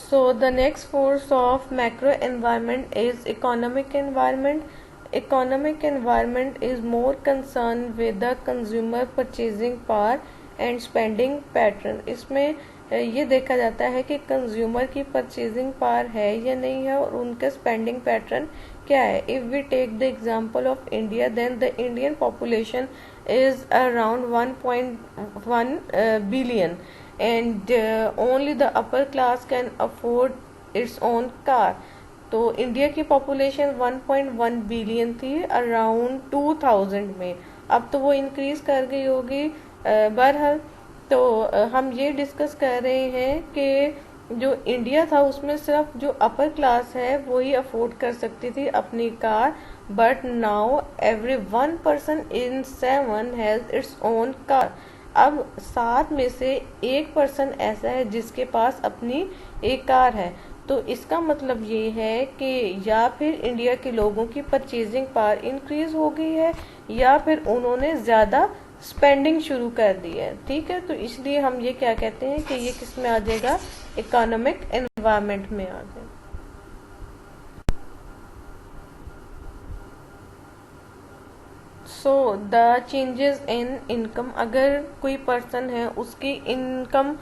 So the next force of macro environment is economic environment. Economic environment is more concerned with the consumer purchasing power and spending pattern. इसमें ये देखा जाता है कि consumer की purchasing power है या नहीं है और उनका स्पेंडिंग पैटर्न क्या है. If we take the example of India, then the Indian population is around 1.1 billion, and only the upper class can afford its own car. तो इंडिया की पॉपुलेशन 1.1 बिलियन थी अराउंड 2000 में. अब तो वो इंक्रीज कर गई होगी. बहरहाल तो हम ये डिस्कस कर रहे हैं कि जो इंडिया था उसमें सिर्फ जो अपर क्लास है वही अफोर्ड कर सकती थी अपनी car, but now every 1 person in 7 has its own car. अब 7 में से 1 person ऐसा है जिसके पास अपनी एक कार है. तो इसका मतलब ये है कि या फिर इंडिया के लोगों की परचेजिंग पावर इंक्रीज हो गई है या फिर उन्होंने ज्यादा स्पेंडिंग शुरू कर दी है. ठीक है, तो इसलिए हम ये क्या कहते हैं कि ये किस में आ जाएगा, इकोनॉमिक एनवायरनमेंट में आ जाएगा. So the changes in income, अगर कोई पर्सन है उसकी इनकम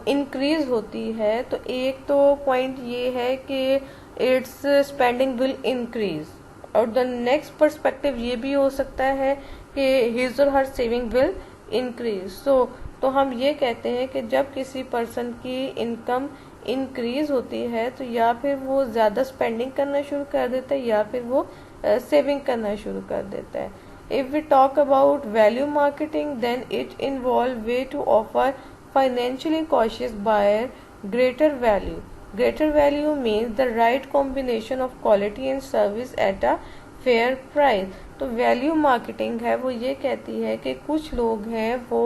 इंक्रीज होती है तो एक तो पॉइंट ये है कि इट्स स्पेंडिंग विल इंक्रीज, और द नेक्स्ट पर्सपेक्टिव ये भी हो सकता है कि हिज और हर सेविंग विल इंक्रीज. तो हम ये कहते हैं कि जब किसी पर्सन की इनकम इंक्रीज होती है तो या फिर वो ज़्यादा स्पेंडिंग करना शुरू कर देता है या फिर वो सेविंग करना शुरू कर देता है. If we talk about value marketing, then it involves way to offer financially cautious buyer greater value. Greater value means the right combination of quality and service at a fair price. तो value marketing है वो ये कहती है कि कुछ लोग हैं वो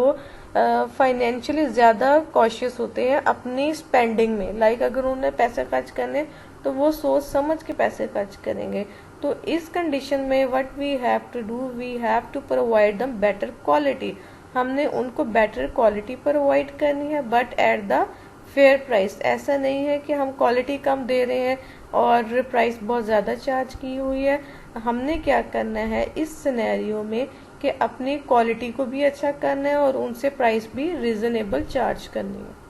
फाइनेंशियली ज़्यादा कॉशियस होते हैं अपनी स्पेंडिंग में. लाइक अगर उन्हें पैसे खर्च करने तो वो सोच समझ के पैसे खर्च करेंगे. तो इस कंडीशन में what we have to do, we have to provide them better quality. हमने उनको बेटर क्वालिटी प्रोवाइड करनी है but at the fair price. ऐसा नहीं है कि हम क्वालिटी कम दे रहे हैं और प्राइस बहुत ज़्यादा चार्ज की हुई है. हमने क्या करना है इस सिनेरियो में कि अपनी क्वालिटी को भी अच्छा करना है और उनसे प्राइस भी रीजनेबल चार्ज करनी है.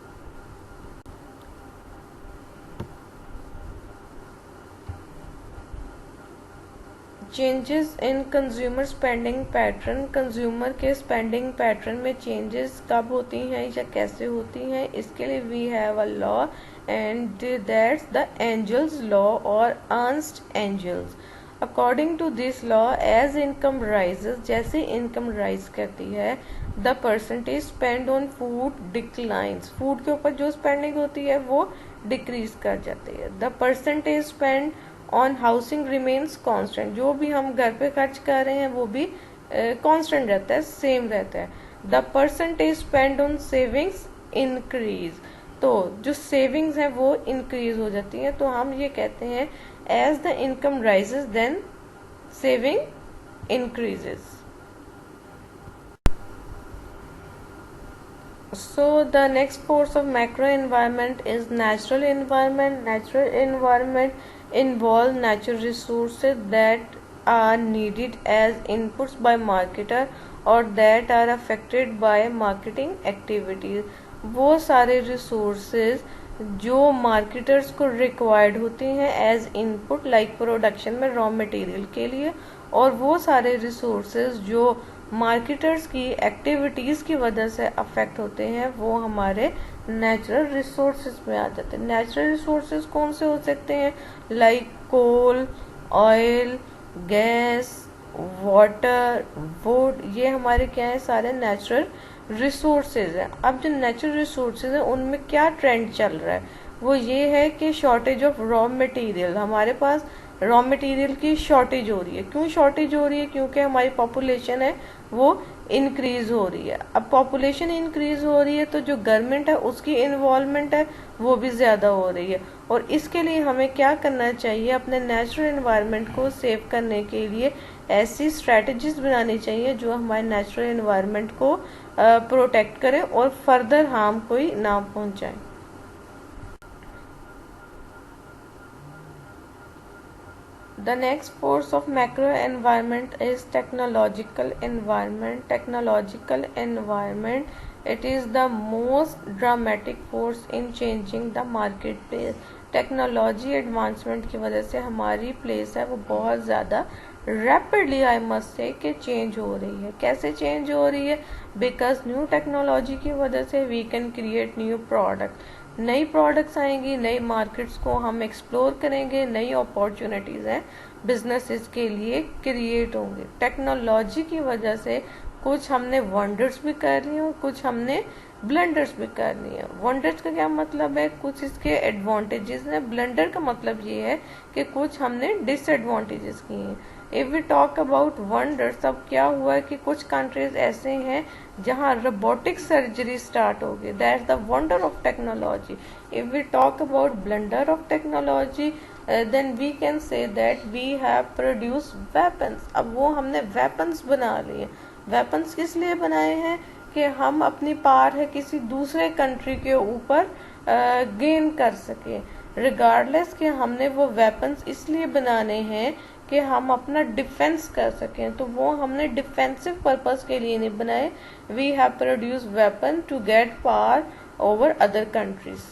Changes in consumer spending pattern. Consumer के स्पेंडिंग पैटर्न में चेंजेस कब होती हैं या कैसे होती हैं, इसके लिए we have a law and that's the Engel's law और Ernst Engel's. According to this law, as income rises, जैसे इनकम राइज करती है, the percentage spend on food declines. Food के ऊपर जो स्पेंडिंग होती है वो डिक्रीज कर जाती है. The percentage spend on housing remains constant. जो भी हम घर पे खर्च कर रहे हैं वो भी कांस्टेंट रहता है, सेम रहता है. The percentage spend on savings increase. तो जो सेविंग्स हैं वो इंक्रीज हो जाती हैं. तो हम ये कहते हैं as the income rises then saving increases. So the next force of macro environment is natural environment. Natural environment involve natural resources that are needed as inputs by marketer or that are affected by marketing activities. वो सारे resources जो marketers को required होते हैं as input like production में raw material के लिए, और वो सारे रिसोर्सेज जो मार्केटर्स की एक्टिविटीज़ की वजह से अफेक्ट होते हैं वो हमारे नेचुरल रिसोर्सेज में आ जाते हैं. नेचुरल रिसोर्सेज कौन से हो सकते हैं, like coal, oil, gas, water, wood. ये हमारे क्या है, सारे नेचुरल रिसोर्सेज हैं. अब जो नेचुरल रिसोर्सेज हैं उनमें क्या ट्रेंड चल रहा है, वो ये है कि शॉर्टेज ऑफ रॉ मटेरियल. हमारे पास रॉ मटेरियल की शॉर्टेज हो रही है. क्यों शॉर्टेज हो रही है, क्योंकि हमारी पॉपुलेशन है वो इंक्रीज हो रही है. अब पॉपुलेशन इंक्रीज हो रही है तो जो गवर्नमेंट है उसकी इन्वॉल्वमेंट है वो भी ज़्यादा हो रही है. और इसके लिए हमें क्या करना चाहिए, अपने नेचुरल एनवायरनमेंट को सेव करने के लिए ऐसी स्ट्रेटजीज बनानी चाहिए जो हमारे नेचुरल एनवायरनमेंट को प्रोटेक्ट करे और फर्दर हार्म कोई ना पहुंचाए. The next force of macro environment is technological environment. Technological environment, it is the most dramatic force in changing the marketplace. Technology advancement की वजह से हमारी प्लेस है वो बहुत ज़्यादा रैपिडली आई मस्ट से कि चेंज हो रही है. कैसे चेंज हो रही है? बिकॉज न्यू टेक्नोलॉजी की वजह से we can create new product. नई प्रोडक्ट्स आएंगी, नई मार्केट्स को हम एक्सप्लोर करेंगे, नई अपॉर्चुनिटीज़ हैं बिजनेसेस के लिए क्रिएट होंगे. टेक्नोलॉजी की वजह से कुछ हमने वंडर्स भी कर लिए और कुछ हमने ब्लंडर्स भी कर लिए हैं. वंडर्स का क्या मतलब है? कुछ इसके एडवांटेजेस हैं. ब्लंडर का मतलब ये है कि कुछ हमने डिसएडवांटेजेस किए हैं. If we talk about wonders, अब क्या हुआ है कि कुछ कंट्रीज ऐसे हैं जहां रोबोटिक सर्जरी स्टार्ट हो गई. That's the wonder of technology. If we talk about blunder of technology, then we can say that we have produce weapons. अब वो हमने वेपन्स बना लिए. वेपन्स किस लिए बनाए हैं? कि हम अपनी पावर है किसी दूसरे कंट्री के ऊपर गेन कर सके. रिगार्डलेस कि हमने वो वेपन्स इसलिए बनाने हैं कि हम अपना डिफेंस कर सकें. तो वो हमने डिफेंसिव पर्पस के लिए नहीं बनाए. We have produce weapon to get power over other countries.